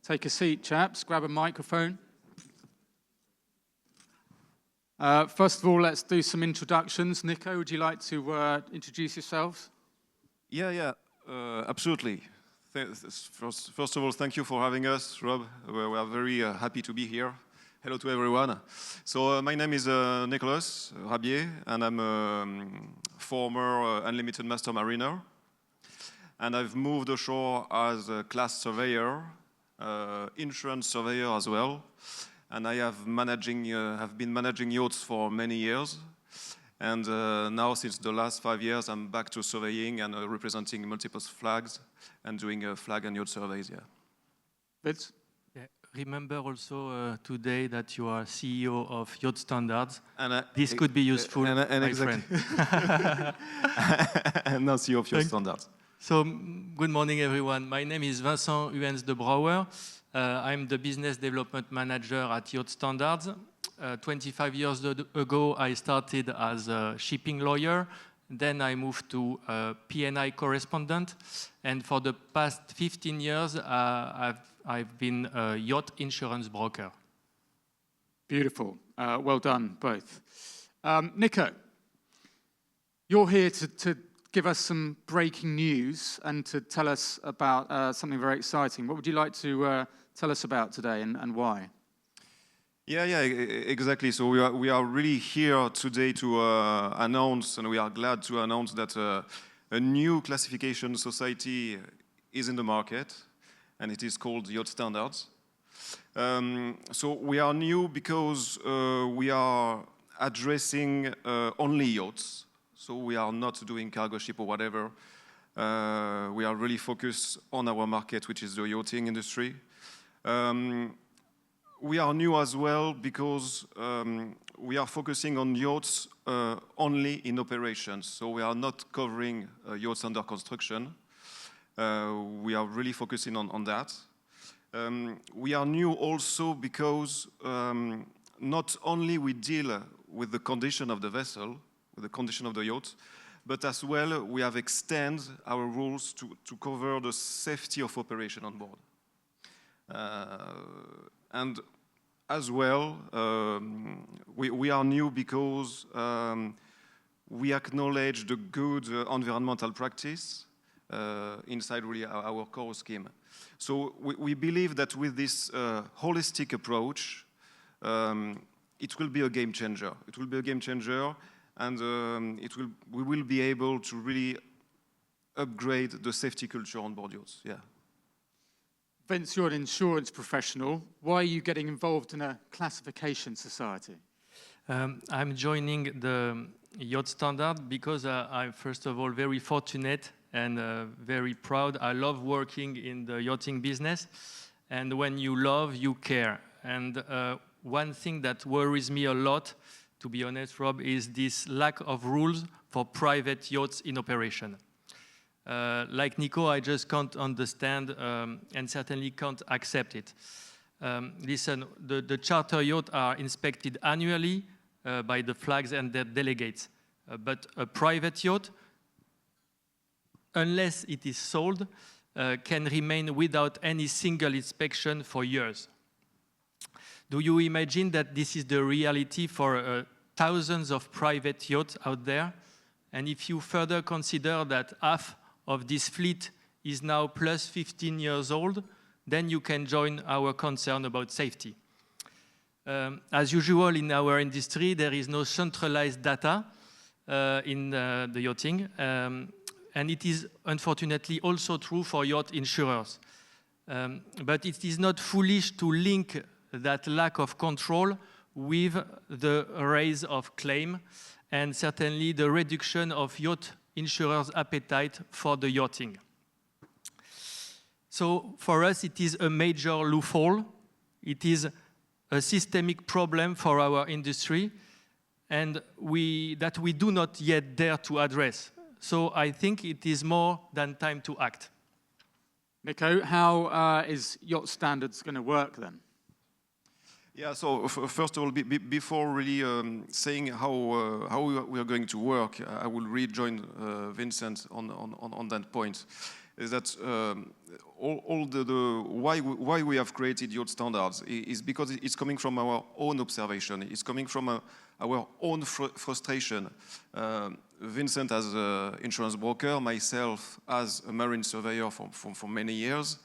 Take a seat, chaps. Grab a microphone. First of all, let's do some introductions. Nico, would you like to introduce yourselves? Yeah, absolutely. First of all, thank you for having us, Rob. We are very happy to be here. Hello to everyone. So my name is Nikolas Rabier, and I'm a former Unlimited Master Mariner. And I've moved ashore as a class surveyor, insurance surveyor as well. And I have been managing yachts for many years. And now, since the last 5 years, I'm back to surveying and representing multiple flags and doing flag and yacht surveys. Yeah. Vince? Yeah. Remember also today that you are CEO of Yacht Standards. And this could be useful, my exactly. friend. And now CEO of Yacht Standards. So, good morning, everyone. My name is Vincent Huens de Brouwer. I'm the business development manager at Yacht Standards. 25 years ago, I started as a shipping lawyer. Then I moved to P&I correspondent. And for the past 15 years, I've been a yacht insurance broker. Beautiful. Well done, both. Nico, you're here to give us some breaking news and to tell us about something very exciting. What would you like to tell us about today and why? Yeah, exactly. So we are really here today to announce, and we are glad to announce that a new classification society is in the market, and it is called Yacht Standards. So we are new because we are addressing only yachts. So we are not doing cargo ship or whatever. We are really focused on our market, which is the yachting industry. We are new as well because we are focusing on yachts only in operations. So we are not covering yachts under construction. We are really focusing on that. We are new also because not only we deal with the condition of the vessel, with the condition of the yacht, but as well we have extended our rules to cover the safety of operation on board. And as well, we are new because we acknowledge the good environmental practice inside really our core scheme. So we believe that with this holistic approach, it will be a game changer. It will be a game changer, and we will be able to really upgrade the safety culture on board yachts. Yeah. Vince, you're an insurance professional. Why are you getting involved in a classification society? I'm joining the Yacht Standard because I'm, first of all, very fortunate and very proud. I love working in the yachting business. And when you love, you care. And one thing that worries me a lot, to be honest, Rob, is this lack of rules for private yachts in operation. Like Nico, I just can't understand and certainly can't accept it. Listen, the charter yachts are inspected annually by the flags and their delegates. But a private yacht, unless it is sold, can remain without any single inspection for years. Do you imagine that this is the reality for thousands of private yachts out there? And if you further consider that half of this fleet is now plus 15 years old, then you can join our concern about safety. As usual in our industry, there is no centralized data in the yachting, and it is unfortunately also true for yacht insurers. But it is not foolish to link that lack of control with the rise of claim and certainly the reduction of yacht insurers' appetite for the yachting. So for us, it is a major loophole. It is a systemic problem for our industry, and that we do not yet dare to address. So I think it is more than time to act. Nico, how is Yacht Standards going to work then? Yeah, so first of all, before really saying how we are going to work, I will rejoin Vincent on that point. is that why we have created Yacht Standards is because it's coming from our own observation. It's coming from our own frustration. Vincent as an insurance broker, myself as a marine surveyor for many years.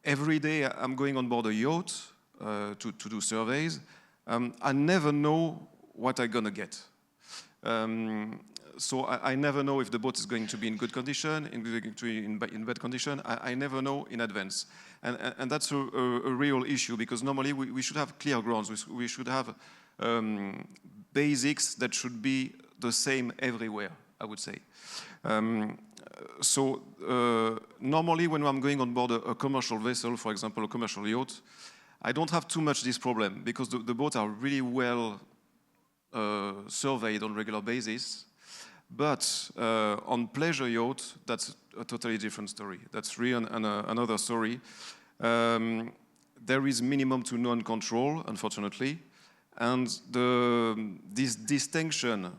Every day I'm going on board a yacht to do surveys. I never know what I'm gonna get. So I never know if the boat is going to be in good condition, in bad condition. I never know in advance. And that's a real issue, because normally we should have clear grounds. We should have basics that should be the same everywhere, I would say. Normally when I'm going on board a commercial vessel, for example, a commercial yacht, I don't have too much this problem, because the boats are really well surveyed on a regular basis. But on pleasure yacht, that's a totally different story. That's really another story. There is minimum to none control, unfortunately. And this distinction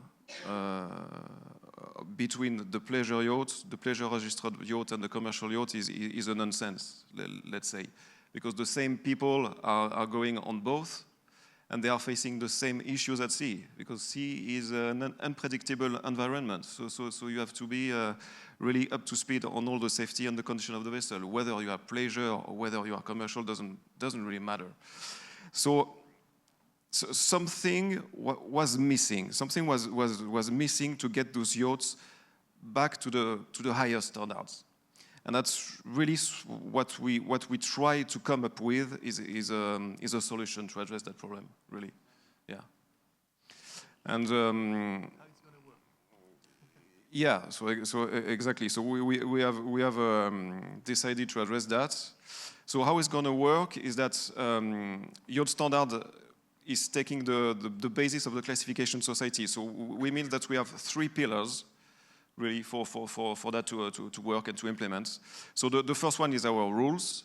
between the pleasure yacht, the pleasure registered yacht, and the commercial yacht is a nonsense, let's say. Because the same people are going on both, and they are facing the same issues at sea, because sea is an unpredictable environment. So you have to be really up to speed on all the safety and the condition of the vessel. Whether you are pleasure or whether you are commercial doesn't really matter. So something was missing. Something was missing to get those yachts back to the higher standards. And that's really what we try to come up with is a solution to address that problem, really. Yeah. And how it's going to work? yeah, so exactly. So we have decided to address that. So how it's going to work is that Yacht Standard is taking the basis of the classification society. So we mean that we have 3 pillars, really, for that to work and to implement. So the first one is our rules.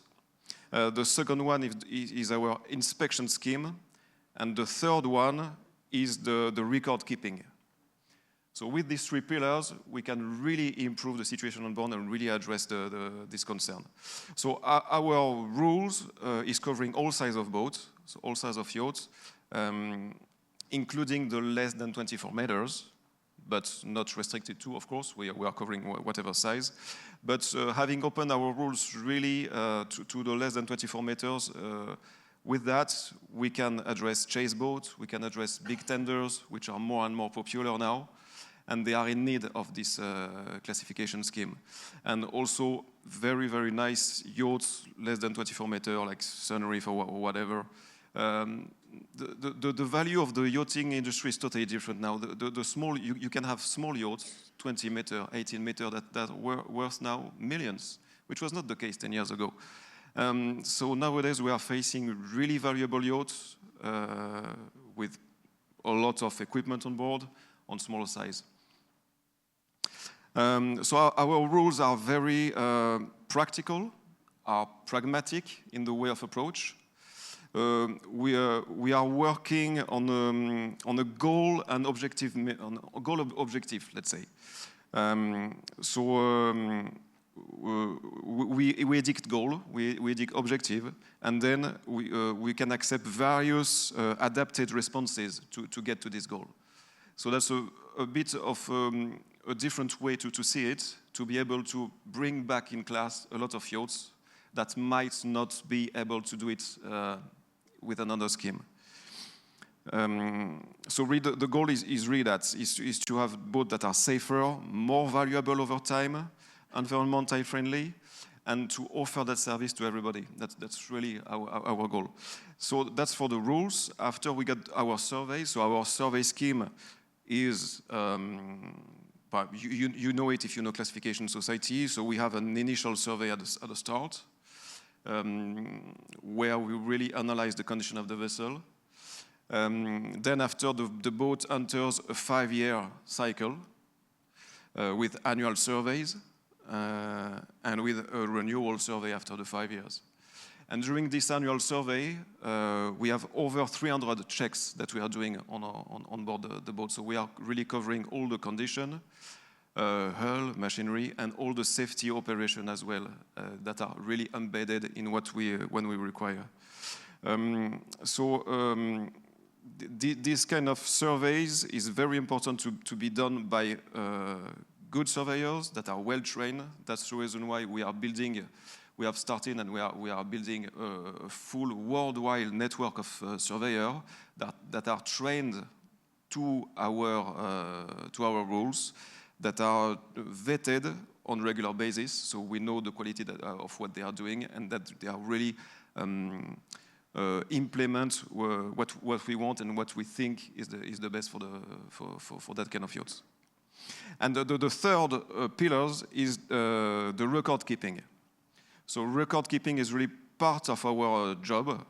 The second one is our inspection scheme. And the third one is the record keeping. So with these 3 pillars, we can really improve the situation on board and really address this concern. So our rules is covering all sizes of boats, so all sizes of yachts, including the less than 24 meters, but not restricted to, of course. We are covering whatever size. But having opened our rules really to the less than 24 meters, with that, we can address chase boats, we can address big tenders, which are more and more popular now, and they are in need of this classification scheme. And also very, very nice yachts, less than 24 meters, like Sunreef or whatever. The value of the yachting industry is totally different now. The small, you can have small yachts, 20 meter, 18 meter, that were worth now millions, which was not the case 10 years ago. So nowadays we are facing really valuable yachts with a lot of equipment on board on smaller size. So our rules are very practical, are pragmatic in the way of approach. We are working on a goal and objective, let's say. We edict goal, we edict objective, and then we can accept various adapted responses to get to this goal. So that's a bit of a different way to see it, to be able to bring back in class a lot of yachts that might not be able to do it with another scheme. So really the goal is really that, is to have boats that are safer, more valuable over time, environmentally friendly, and to offer that service to everybody. That's really our goal. So that's for the rules. After we get our survey, so our survey scheme is, you know it if you know classification society, so we have an initial survey at the start, where we really analyze the condition of the vessel. Then after the boat enters a 5-year cycle with annual surveys and with a renewal survey after the 5 years. And during this annual survey, we have over 300 checks that we are doing on board the boat. So we are really covering all the condition, hull, machinery, and all the safety operation as well that are really embedded in what when we require. This kind of surveys is very important to be done by good surveyors that are well trained. That's the reason why we have started and we are building a full worldwide network of surveyors that are trained to our rules, that are vetted on regular basis, so we know the quality of what they are doing, and that they are really implement what we want and what we think is the best for that kind of yachts. And the third pillars is the record keeping. So record keeping is really part of our job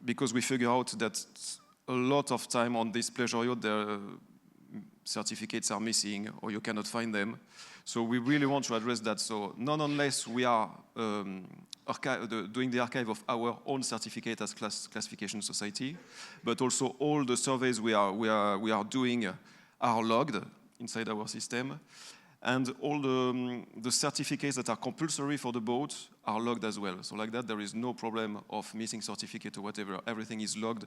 because we figure out that a lot of time on this pleasure yacht, the certificates are missing or you cannot find them. So we really want to address that. So not unless we are doing the archive of our own certificate as classification society, but also all the surveys we are doing are logged inside our system, and all the certificates that are compulsory for the boat are logged as well. So like that, there is no problem of missing certificate or whatever. Everything is logged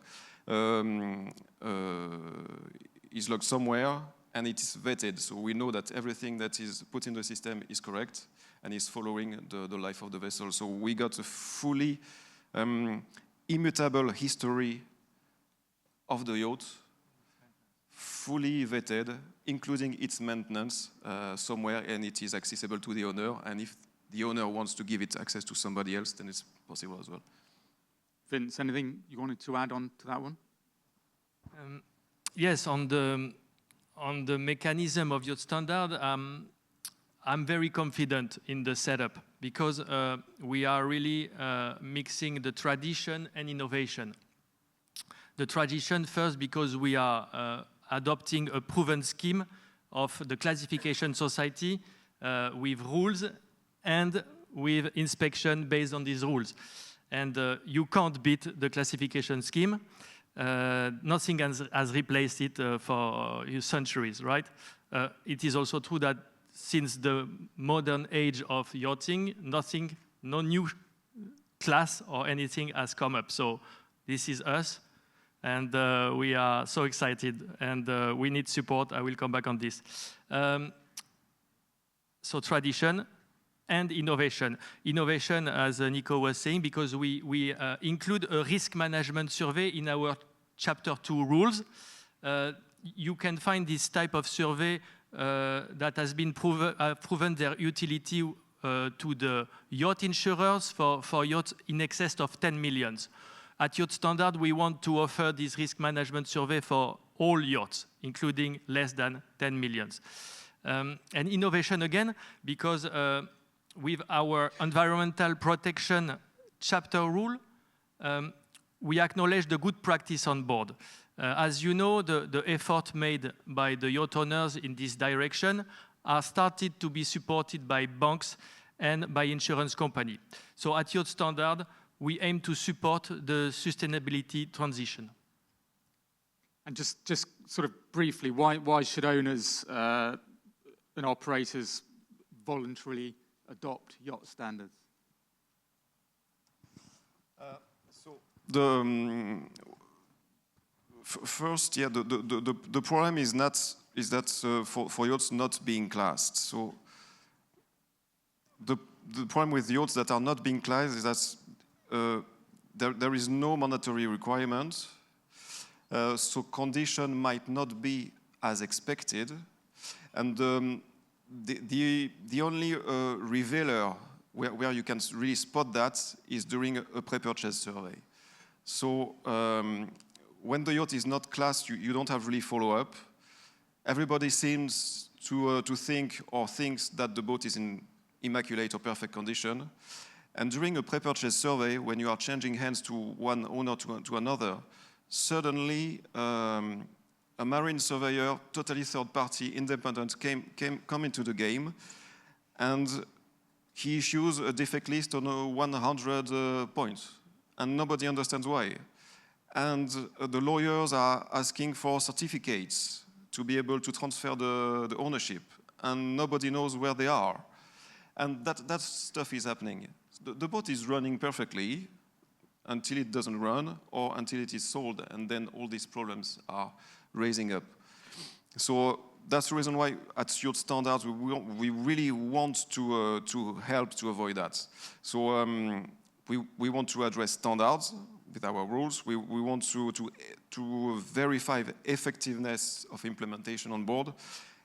somewhere, and it is vetted. So we know that everything that is put in the system is correct and is following the life of the vessel. So we got a fully immutable history of the yacht, fully vetted, including its maintenance somewhere, and it is accessible to the owner. And if the owner wants to give it access to somebody else, then it's possible as well. Vince, anything you wanted to add on to that one? Yes, on the mechanism of Yacht Standard, I'm very confident in the setup because we are really mixing the tradition and innovation. The tradition first because we are adopting a proven scheme of the classification society with rules and with inspection based on these rules. And you can't beat the classification scheme. Nothing has replaced it for centuries, right? It is also true that since the modern age of yachting, no new class or anything has come up. So this is us, and we are so excited, and we need support. I will come back on this. So tradition and innovation. Innovation, as Nico was saying, because we include a risk management survey in our Chapter 2 rules. You can find this type of survey that has been proven their utility to the yacht insurers for yachts in excess of 10 million. At Yacht Standard, we want to offer this risk management survey for all yachts, including less than 10 million. And innovation again, because with our environmental protection chapter rule, we acknowledge the good practice on board. As you know, the effort made by the yacht owners in this direction are started to be supported by banks and by insurance company. So at Yacht Standard, we aim to support the sustainability transition. And just sort of briefly, why should owners and operators voluntarily adopt yacht standards? First, yeah, the problem is that for yachts not being classed. So the problem with yachts that are not being classed is that there is no mandatory requirement. So condition might not be as expected, and the only revealer where you can really spot that is during a pre-purchase survey. So when the yacht is not classed, you don't have really follow-up. Everybody seems to think or thinks that the boat is in immaculate or perfect condition. And during a pre-purchase survey, when you are changing hands to one owner to another, suddenly a marine surveyor, totally third-party, independent, come into the game, and he issues a defect list on 100 points, and nobody understands why. And the lawyers are asking for certificates to be able to transfer the ownership, and nobody knows where they are. And that stuff is happening. The boat is running perfectly until it doesn't run or until it is sold, and then all these problems are raising up. So that's the reason why at Yacht Standards we really want to help to avoid that. So we want to address standards with our rules. We want to verify the effectiveness of implementation on board,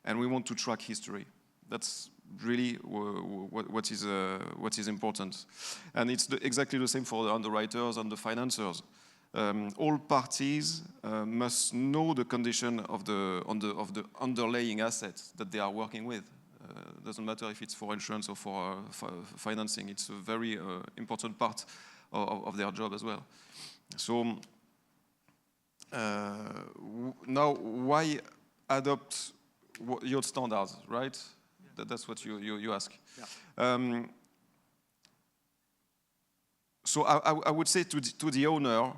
and we want to track history. That's really what is important. And it's exactly the same for the underwriters and the financiers. All parties must know the condition of the underlying assets that they are working with. Doesn't matter if it's for insurance or for financing. It's a very important part of their job as well. So now, why adopt Yacht Standards, right? Yeah. That's what you ask. Yeah. So I would say to the owner,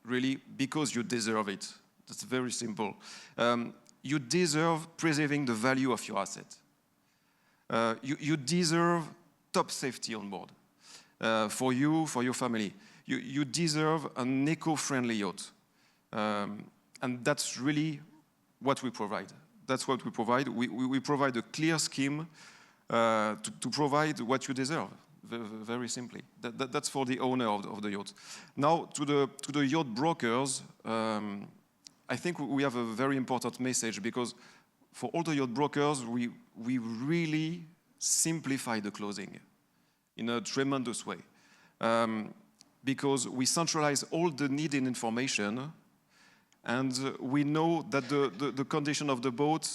really, because you deserve it. That's very simple. You deserve preserving the value of your asset. You deserve top safety on board for you, for your family. You deserve an eco-friendly yacht. And that's really what we provide. That's what we provide. We provide a clear scheme to provide what you deserve. Very simply. That's for the owner of the yacht. Now, to the yacht brokers, I think we have a very important message, because for all the yacht brokers, we really simplify the closing in a tremendous way. Because we centralize all the needed information, and we know that the condition of the boat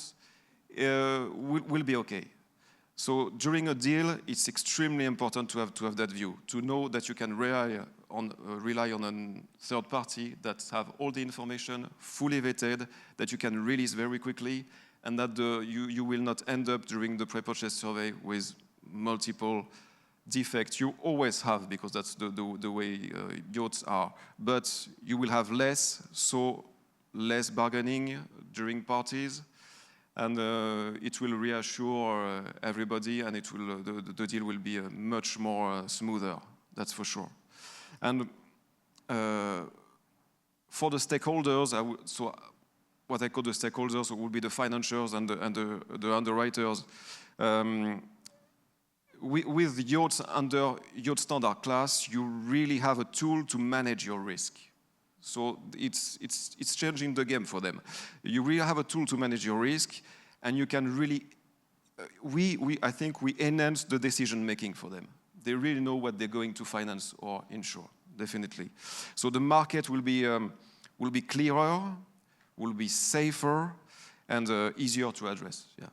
will be okay. So during a deal, it's extremely important to have that view, to know that you can rely on a third party that have all the information fully vetted, that you can release very quickly, and that you will not end up during the pre-purchase survey with multiple defects. You always have, because that's the way yachts are, but you will have less, so less bargaining during parties. And it will reassure everybody, and the deal will be much more smoother. That's for sure. And for the stakeholders, so what I call the stakeholders would be the financiers and the underwriters. With yachts under Yacht Standard class, you really have a tool to manage your risk. So it's changing the game for them. You really have a tool to manage your risk, and you can really, I think we enhance the decision making for them. They really know what they're going to finance or insure, definitely. So the market will be clearer, will be safer, and easier to address. Yeah.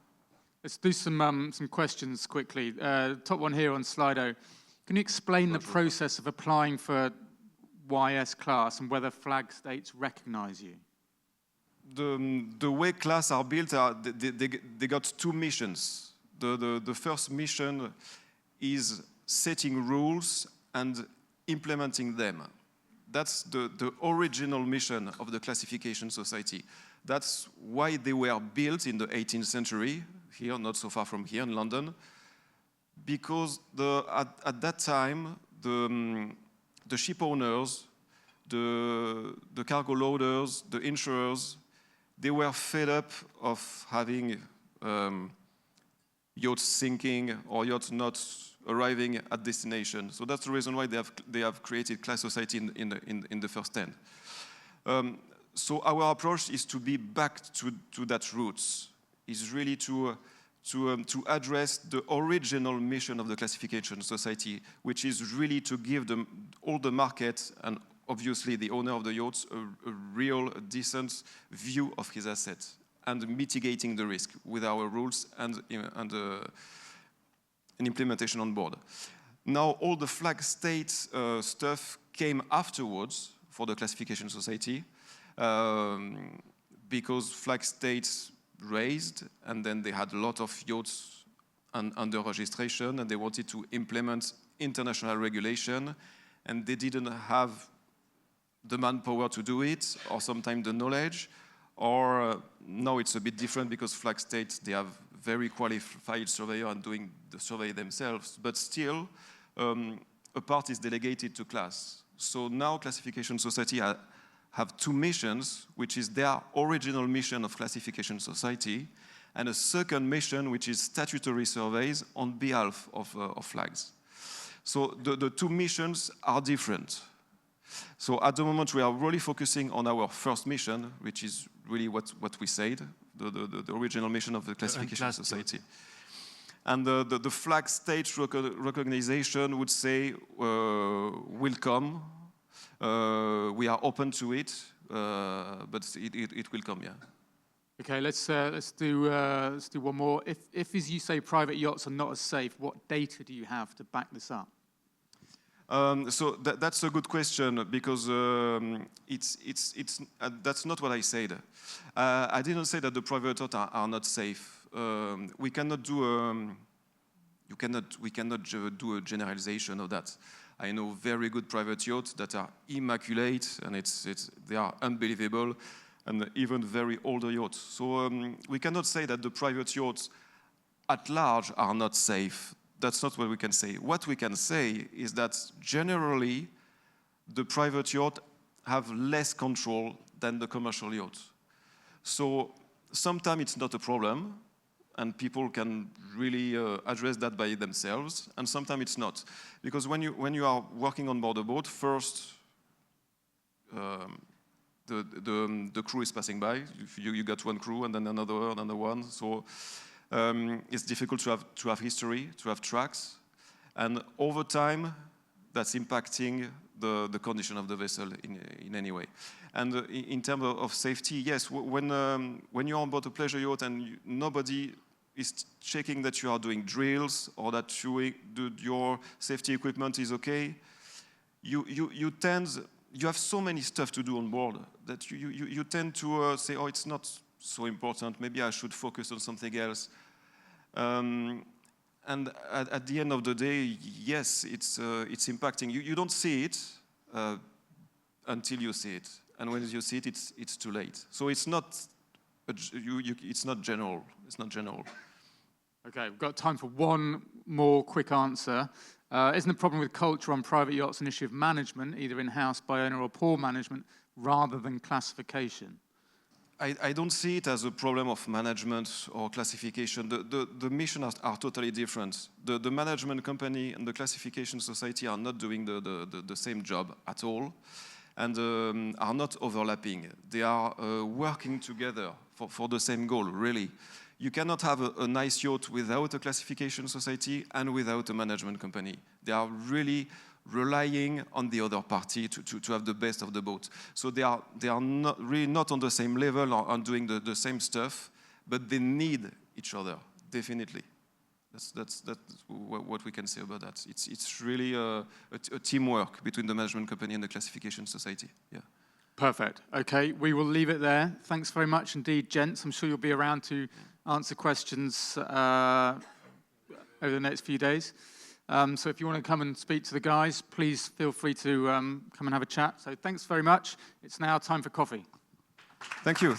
Let's do some questions quickly. Top one here on Slido. Can you explain the process of applying for YS class and whether flag states recognize you? The way class are built, they got two missions. The first mission is setting rules and implementing them. That's the original mission of the classification society. That's why they were built in the 18th century, here, not so far from here in London, because at that time, the ship owners, the cargo loaders, the insurers, they were fed up of having yachts sinking or yachts not arriving at destination. So that's the reason why they have created class society in the first 10. So our approach is to be back to that roots. Is really to address the original mission of the classification society, which is really to give them all the market and obviously the owner of the yachts a real decent view of his assets and mitigating the risk with our rules and an implementation on board. Now all the flag state stuff came afterwards for the classification society because flag states raised, and then they had a lot of yachts under registration, and they wanted to implement international regulation, and they didn't have the manpower to do it, or sometimes the knowledge, or now it's a bit different because flag states, they have very qualified surveyor and doing the survey themselves, but still a part is delegated to class. So now classification society have two missions, which is their original mission of classification society, and a second mission, which is statutory surveys on behalf of flags. So the two missions are different. So at the moment, we are really focusing on our first mission, which is really what we said, the original mission of the classification society. And the flag state recognition would say, will come, we are open to it, but it will come, yeah. Okay, let's do one more. If, as you say, private yachts are not as safe, what data do you have to back this up? So that's a good question because that's not what I said. I didn't say that the private yachts are not safe. We cannot do do a generalization of that. I know very good private yachts that are immaculate and they are unbelievable, and even very older yachts. So we cannot say that the private yachts at large are not safe. That's not what we can say. What we can say is that generally the private yacht have less control than the commercial yacht. So sometimes it's not a problem and people can really address that by themselves, and sometimes it's not. Because when you are working on board a boat, first the crew is passing by. You got one crew and then another one. So it's difficult to have history, to have tracks, and over time, that's impacting the condition of the vessel in any way. And in terms of safety, yes, when you're on board a pleasure yacht and nobody is checking that you are doing drills or that your safety equipment is okay, you have so many stuff to do on board that you tend to say, oh, it's not so important, maybe I should focus on something else. And at the end of the day, yes, it's impacting. You don't see it until you see it, and when you see it, it's too late. So it's not general. It's not general. Okay, we've got time for one more quick answer. Isn't the problem with culture on private yachts an issue of management, either in-house by owner or poor management, rather than classification? I don't see it as a problem of management or classification. The missions are totally different. The management company and the classification society are not doing the same job at all, and are not overlapping. They are working together for the same goal, really. You cannot have a nice yacht without a classification society and without a management company. They are really relying on the other party to have the best of the boat. So they are not really not on the same level or on doing the same stuff, but they need each other, definitely. That's what we can say about that. It's really a teamwork between the management company and the classification society. Yeah. Perfect. Okay, we will leave it there. Thanks very much indeed, gents. I'm sure you'll be around to answer questions over the next few days. So if you want to come and speak to the guys, please feel free to come and have a chat. So thanks very much. It's now time for coffee. Thank you.